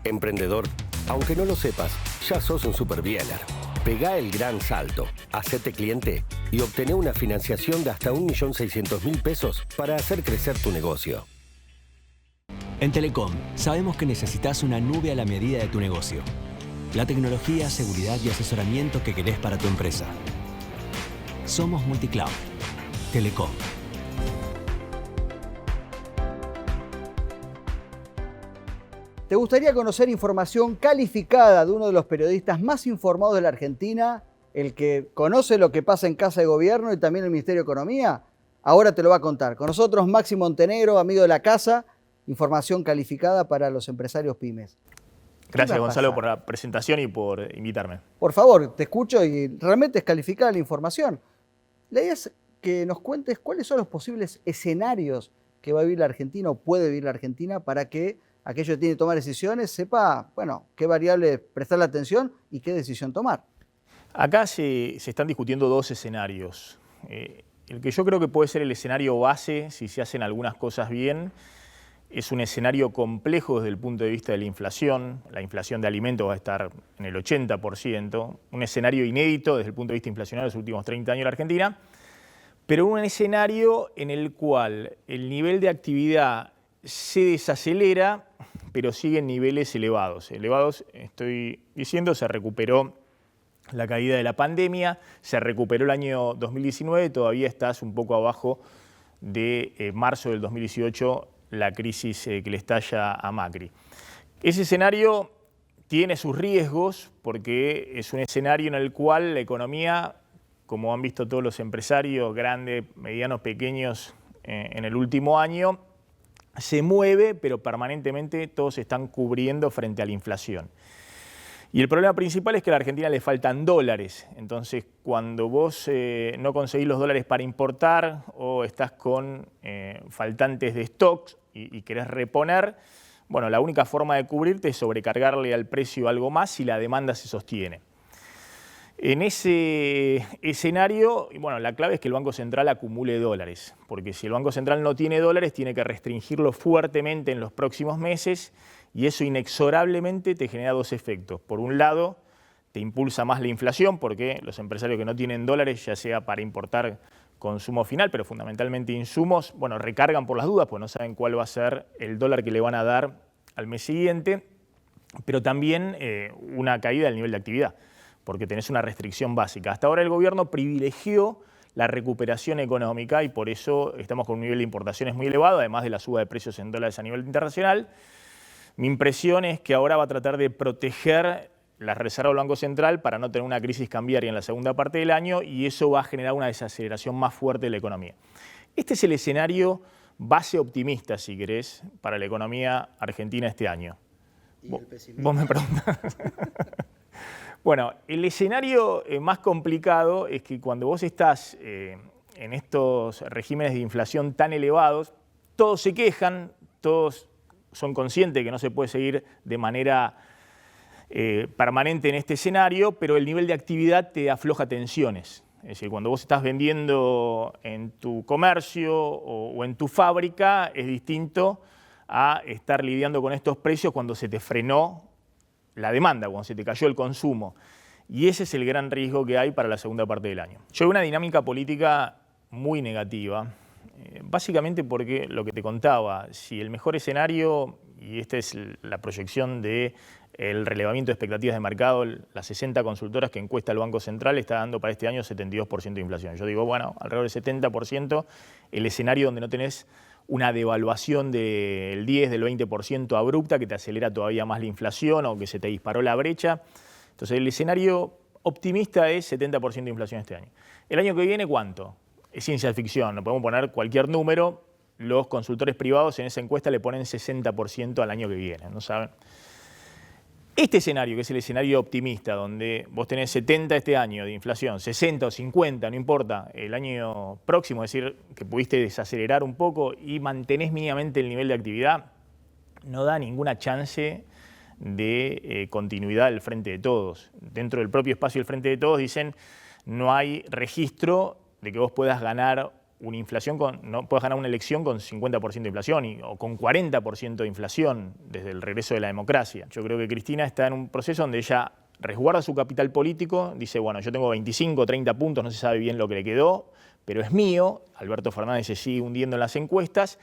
Emprendedor, aunque no lo sepas, ya sos un superbieler. Pegá el gran salto, hacete cliente y obtené una financiación de hasta 1.600.000 pesos para hacer crecer tu negocio. En Telecom, sabemos que necesitas una nube a la medida de tu negocio. La tecnología, seguridad y asesoramiento que querés para tu empresa. Somos Multicloud. Telecom. ¿Te gustaría conocer información calificada de uno de los periodistas más informados de la Argentina, el que conoce lo que pasa en Casa de Gobierno y también el Ministerio de Economía? Ahora te lo va a contar. Con nosotros Maxi Montenegro, amigo de la casa, información calificada para los empresarios pymes. Gracias, Gonzalo, por la presentación y por invitarme. Por favor, te escucho y realmente es calificada la información. La idea es que nos cuentes cuáles son los posibles escenarios que va a vivir la Argentina o puede vivir la Argentina para que aquello que tiene que tomar decisiones sepa, bueno, qué variable prestarle atención y qué decisión tomar. Acá se están discutiendo dos escenarios. El que yo creo que puede ser el escenario base, si se hacen algunas cosas bien, es un escenario complejo desde el punto de vista de la inflación. La inflación de alimentos va a estar en el 80%. Un escenario inédito desde el punto de vista inflacionario de los últimos 30 años en la Argentina. Pero un escenario en el cual el nivel de actividad se desacelera, pero sigue en niveles elevados. Elevados, estoy diciendo, se recuperó la caída de la pandemia, se recuperó el año 2019, todavía estás un poco abajo de marzo del 2018, la crisis que le estalla a Macri. Ese escenario tiene sus riesgos porque es un escenario en el cual la economía, como han visto todos los empresarios, grandes, medianos, pequeños, en el último año, se mueve, pero permanentemente todos se están cubriendo frente a la inflación. Y el problema principal es que a la Argentina le faltan dólares. Entonces, cuando vos no conseguís los dólares para importar o estás con faltantes de stocks y querés reponer, bueno, la única forma de cubrirte es sobrecargarle al precio algo más si la demanda se sostiene. En ese escenario, bueno, la clave es que el Banco Central acumule dólares, porque si el Banco Central no tiene dólares, tiene que restringirlo fuertemente en los próximos meses y eso inexorablemente te genera dos efectos. Por un lado, te impulsa más la inflación, porque los empresarios que no tienen dólares, ya sea para importar consumo final, pero fundamentalmente insumos, bueno, recargan por las dudas, pues no saben cuál va a ser el dólar que le van a dar al mes siguiente, pero también una caída del nivel de actividad, porque tenés una restricción básica. Hasta ahora el gobierno privilegió la recuperación económica y por eso estamos con un nivel de importaciones muy elevado, además de la suba de precios en dólares a nivel internacional. Mi impresión es que ahora va a tratar de proteger las reservas del Banco Central para no tener una crisis cambiaria en la segunda parte del año y eso va a generar una desaceleración más fuerte de la economía. Este es el escenario base optimista, si querés, para la economía argentina este año. Vos me preguntás. Bueno, el escenario más complicado es que cuando vos estás en estos regímenes de inflación tan elevados, todos se quejan, todos son conscientes que no se puede seguir de manera permanente en este escenario, pero el nivel de actividad te afloja tensiones. Es decir, cuando vos estás vendiendo en tu comercio o en tu fábrica, es distinto a estar lidiando con estos precios cuando se te frenó la demanda, cuando se te cayó el consumo. Y ese es el gran riesgo que hay para la segunda parte del año. Yo veo una dinámica política muy negativa, básicamente porque lo que te contaba, si el mejor escenario, y esta es la proyección del relevamiento de expectativas de mercado, las 60 consultoras que encuesta el Banco Central está dando para este año 72% de inflación. Yo digo, bueno, alrededor del 70%, el escenario donde no tenés una devaluación del 10, del 20% abrupta que te acelera todavía más la inflación o que se te disparó la brecha. Entonces el escenario optimista es 70% de inflación este año. El año que viene, ¿cuánto? Es ciencia ficción, no podemos poner cualquier número. Los consultores privados en esa encuesta le ponen 60% al año que viene, ¿no saben? Este escenario, que es el escenario optimista, donde vos tenés 70 este año de inflación, 60 o 50, no importa, el año próximo, es decir, que pudiste desacelerar un poco y mantenés mínimamente el nivel de actividad, no da ninguna chance de continuidad del Frente de Todos. Dentro del propio espacio del Frente de Todos dicen no hay registro de que vos puedas ganar una inflación, no puedes ganar una elección con 50% de inflación o con 40% de inflación desde el regreso de la democracia. Yo creo que Cristina está en un proceso donde ella resguarda su capital político, dice, bueno, yo tengo 25, 30 puntos, no se sabe bien lo que le quedó, pero es mío. Alberto Fernández se sigue hundiendo en las encuestas,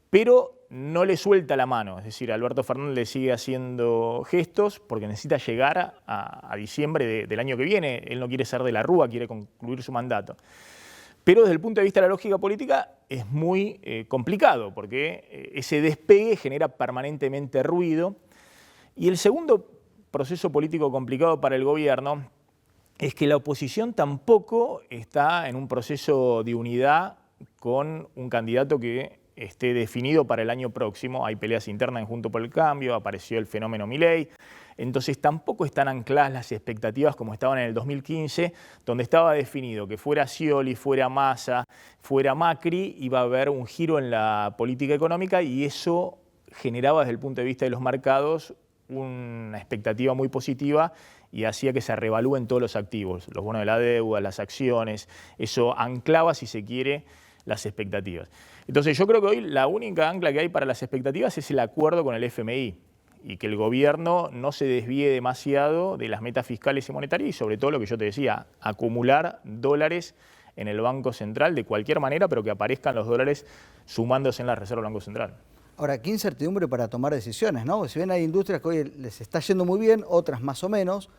pero no le suelta la mano. Es decir, Alberto Fernández le sigue haciendo gestos porque necesita llegar a diciembre del año que viene. Él no quiere ser de la Rúa, quiere concluir su mandato. Pero desde el punto de vista de la lógica política es muy complicado porque ese despegue genera permanentemente ruido. Y el segundo proceso político complicado para el gobierno es que la oposición tampoco está en un proceso de unidad con un candidato que esté definido para el año próximo. Hay peleas internas en Juntos por el Cambio, apareció el fenómeno Milei. Entonces tampoco están ancladas las expectativas como estaban en el 2015, donde estaba definido que fuera Scioli, fuera Massa, fuera Macri, iba a haber un giro en la política económica y eso generaba desde el punto de vista de los mercados una expectativa muy positiva y hacía que se revalúen todos los activos, los bonos de la deuda, las acciones. Eso anclaba, si se quiere, las expectativas. Entonces yo creo que hoy la única ancla que hay para las expectativas es el acuerdo con el FMI y que el gobierno no se desvíe demasiado de las metas fiscales y monetarias y sobre todo lo que yo te decía, acumular dólares en el Banco Central de cualquier manera, pero que aparezcan los dólares sumándose en la Reserva del Banco Central. Ahora, qué incertidumbre para tomar decisiones, ¿no? Si bien hay industrias que hoy les está yendo muy bien, otras más o menos,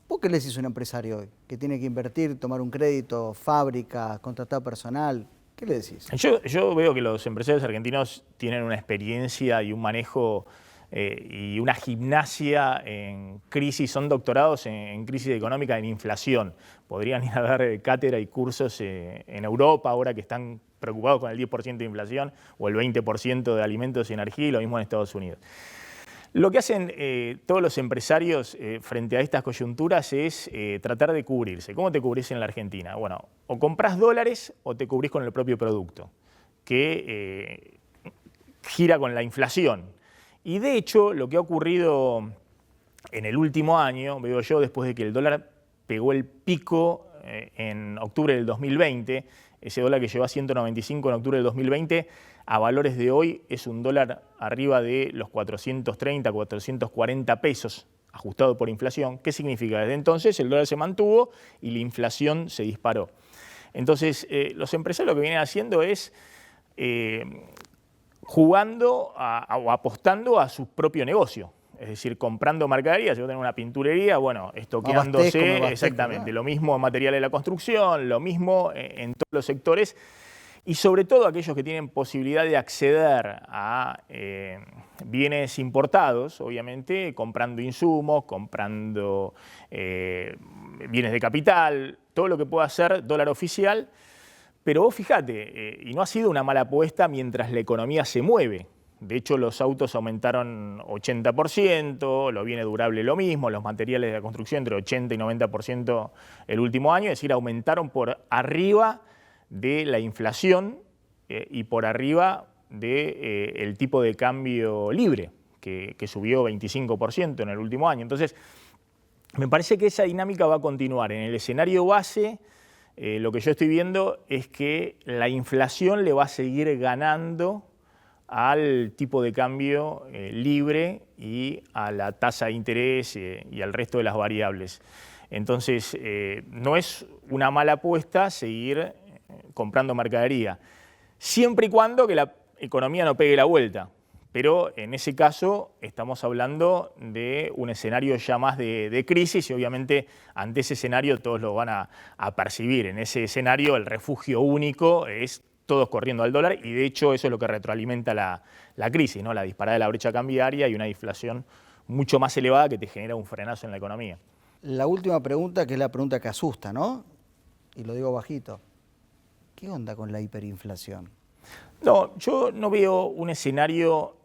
¿por qué les hizo un empresario hoy que tiene que invertir, tomar un crédito, fábrica, contratar personal? ¿Qué le decís? Yo veo que los empresarios argentinos tienen una experiencia y un manejo y una gimnasia en crisis, son doctorados en crisis económica, en inflación. Podrían ir a dar cátedra y cursos en Europa ahora que están preocupados con el 10% de inflación o el 20% de alimentos y energía y lo mismo en Estados Unidos. Lo que hacen todos los empresarios frente a estas coyunturas es tratar de cubrirse. ¿Cómo te cubrís en la Argentina? Bueno, o compras dólares o te cubrís con el propio producto, que gira con la inflación. Y de hecho, lo que ha ocurrido en el último año, veo yo, después de que el dólar pegó el pico en octubre del 2020, ese dólar que llegó a 195 en octubre del 2020, a valores de hoy es un dólar arriba de los 430, 440 pesos, ajustado por inflación. ¿Qué significa? Desde entonces el dólar se mantuvo y la inflación se disparó. Entonces, los empresarios lo que vienen haciendo es jugando o apostando a su propio negocio. Es decir, comprando mercadería. Si yo tengo una pinturería, bueno, estoqueándose, exactamente. ¿Verdad? Lo mismo en materiales de la construcción, lo mismo en todos los sectores. Y sobre todo aquellos que tienen posibilidad de acceder a bienes importados, obviamente, comprando insumos, comprando bienes de capital, todo lo que pueda ser dólar oficial. Pero vos fijate, y no ha sido una mala apuesta mientras la economía se mueve. De hecho, los autos aumentaron 80%, los bienes durables lo mismo, los materiales de la construcción entre 80 y 90% el último año, es decir, aumentaron por arriba de la inflación y por arriba del tipo de cambio libre, que subió 25% en el último año. Entonces, me parece que esa dinámica va a continuar. En el escenario base, lo que yo estoy viendo es que la inflación le va a seguir ganando al tipo de cambio libre y a la tasa de interés y al resto de las variables. Entonces, no es una mala apuesta seguir comprando mercadería, siempre y cuando que la economía no pegue la vuelta. Pero en ese caso estamos hablando de un escenario ya más de crisis y obviamente ante ese escenario todos lo van a percibir. En ese escenario el refugio único es todos corriendo al dólar y de hecho eso es lo que retroalimenta la crisis, ¿no? La disparada de la brecha cambiaria y una inflación mucho más elevada que te genera un frenazo en la economía. La última pregunta, que es la pregunta que asusta, ¿no? Y lo digo bajito. ¿Qué onda con la hiperinflación? No, yo no veo un escenario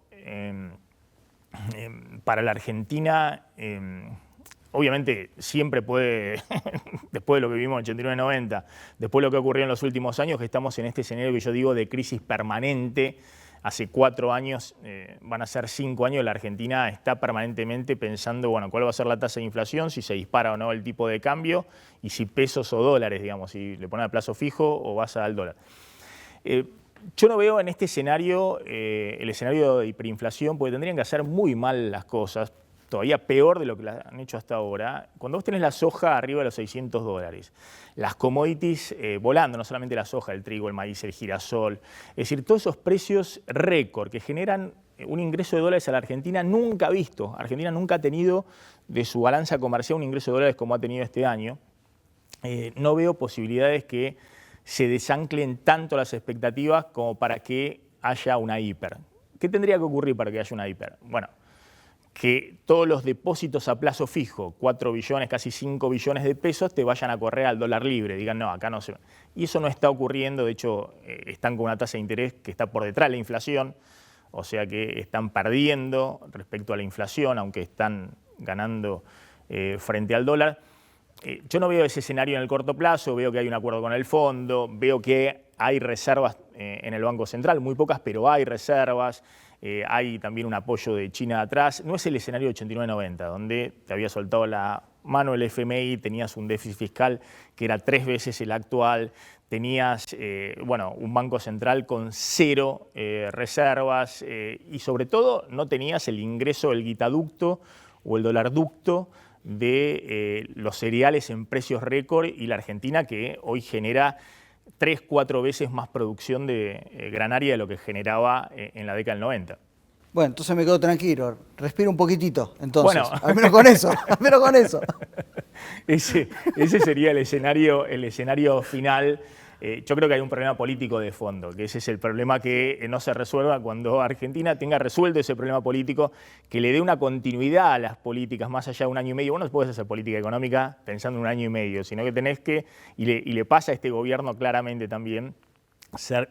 para la Argentina. Obviamente siempre puede, después de lo que vivimos en 89-90, después de lo que ocurrió en los últimos años, que estamos en este escenario que yo digo de crisis permanente. Hace 4 años, van a ser 5 años, la Argentina está permanentemente pensando, bueno, cuál va a ser la tasa de inflación, si se dispara o no el tipo de cambio, y si pesos o dólares, digamos, si le pones a plazo fijo o vas al dólar. Yo no veo en este escenario el escenario de hiperinflación, porque tendrían que hacer muy mal las cosas, todavía peor de lo que las han hecho hasta ahora. Cuando vos tenés la soja arriba de los $600, las commodities volando, no solamente la soja, el trigo, el maíz, el girasol, es decir, todos esos precios récord que generan un ingreso de dólares a la Argentina nunca visto. Argentina nunca ha tenido de su balanza comercial un ingreso de dólares como ha tenido este año. No veo posibilidades que se desanclen tanto las expectativas como para que haya una hiper. ¿Qué tendría que ocurrir para que haya una hiper? Bueno, que todos los depósitos a plazo fijo, 4 billones, casi 5 billones de pesos, te vayan a correr al dólar libre. Digan, no, acá no se... Y eso no está ocurriendo. De hecho, están con una tasa de interés que está por detrás de la inflación. O sea que están perdiendo respecto a la inflación, aunque están ganando frente al dólar. Yo no veo ese escenario en el corto plazo. Veo que hay un acuerdo con el fondo. Veo que hay reservas en el Banco Central. Muy pocas, pero hay reservas. Hay también un apoyo de China atrás. No es el escenario de 89-90, donde te había soltado la mano el FMI, tenías un déficit fiscal que era 3 veces el actual, tenías un Banco Central con 0 reservas y sobre todo no tenías el ingreso del guitaducto o el dolarducto de los cereales en precios récord y la Argentina que hoy genera 3-4 veces más producción de granaria de lo que generaba en la década del 90. Bueno, entonces me quedo tranquilo, respiro un poquitito, entonces, bueno, al menos con eso, al menos con eso. Ese sería el escenario final. Yo creo que hay un problema político de fondo, que ese es el problema que no se resuelva cuando Argentina tenga resuelto ese problema político, que le dé una continuidad a las políticas más allá de un año y medio. Vos no podés hacer política económica pensando en un año y medio, sino que tenés que, y le pasa a este gobierno claramente también,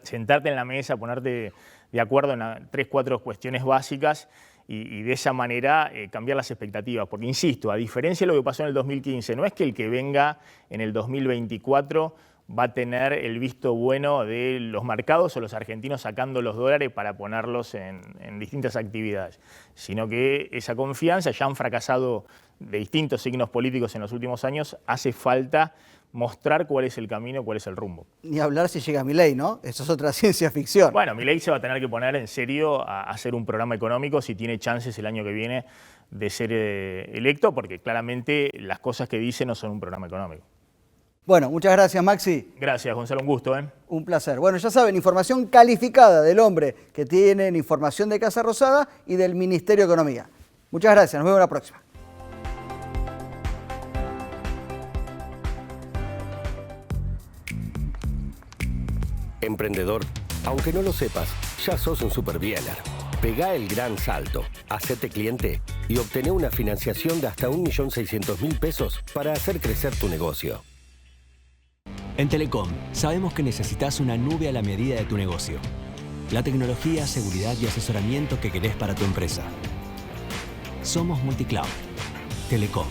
sentarte en la mesa, ponerte de acuerdo en 3-4 cuestiones básicas y de esa manera cambiar las expectativas. Porque, insisto, a diferencia de lo que pasó en el 2015, no es que el que venga en el 2024 va a tener el visto bueno de los mercados o los argentinos sacando los dólares para ponerlos en distintas actividades, sino que esa confianza, ya han fracasado de distintos signos políticos en los últimos años, hace falta mostrar cuál es el camino, cuál es el rumbo. Ni hablar si llega Milei, ¿no? Eso es otra ciencia ficción. Bueno, Milei se va a tener que poner en serio a hacer un programa económico si tiene chances el año que viene de ser electo, porque claramente las cosas que dice no son un programa económico. Bueno, muchas gracias, Maxi. Gracias, Gonzalo, un gusto. Un placer. Bueno, ya saben, información calificada del hombre que tienen información de Casa Rosada y del Ministerio de Economía. Muchas gracias, nos vemos la próxima. Emprendedor, aunque no lo sepas, ya sos un superbieler. Pegá el gran salto, hacete cliente y obtené una financiación de hasta 1.600.000 pesos para hacer crecer tu negocio. En Telecom, sabemos que necesitas una nube a la medida de tu negocio. La tecnología, seguridad y asesoramiento que querés para tu empresa. Somos Multicloud. Telecom.